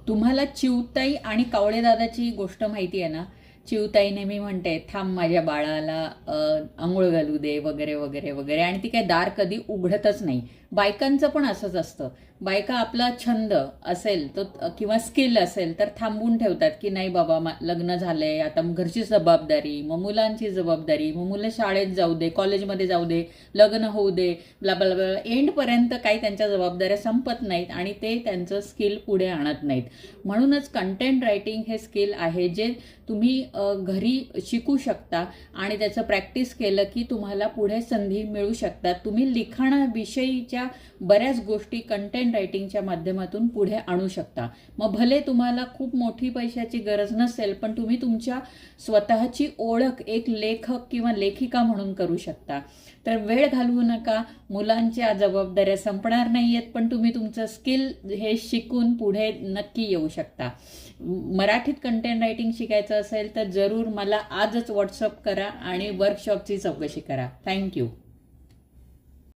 तुम्हाला चिवताई आणि कावळे दादाची गोष्ट माहिती आहे ना? चिवताई नेहमी म्हणते, थांब माझ्या बाळाला आंघोळ घालू दे वगैरे वगैरे वगैरे, आणि ती काय दार कधी उघडतच नाही. बायकांचं पण असंच असतं. बायका आपला छंद असेल तो किंवा स्किल असेल तर थांबून ठेवतात की नाही बाबा, लग्न झालंय आता, मग घरची जबाबदारी, मग मुलांची जबाबदारी, मग मुलं शाळेत जाऊ दे, कॉलेजमध्ये जाऊ दे, लग्न होऊ दे, ब्ला एंडपर्यंत काही त्यांच्या जबाबदाऱ्या संपत नाहीत आणि ते त्यांचं स्किल पुढे आणत नाहीत. म्हणूनच कंटेंट रायटिंग हे स्किल आहे जे तुम्ही घरी शिकू शकता आणि त्याचं प्रॅक्टिस केलं की तुम्हाला पुढे संधी मिळू शकतात. तुम्ही लिखाणाविषयीच्या बऱ्याच गोष्टी कंटेंट रायटिंगच्या माध्यमातून पुढे आणू शकता. मग भले तुम्हाला खूप मोठी पैशाची गरज नसेल, पण तुम्ही तुमच्या स्वतःची ओळख एक लेखक किंवा लेखिका म्हणून करू शकता. तर वेळ घालवू नका. मुलांच्या जबाबदाऱ्या संपणार नाही आहेत, पण तुम्ही तुमचं स्किल हे शिकून पुढे नक्की येऊ शकता. मराठीत कंटेंट रायटिंग शिकायचं असेल तर जरूर मला आजच व्हॉट्सअप करा आणि वर्कशॉपची चौकशी करा. थँक्यू.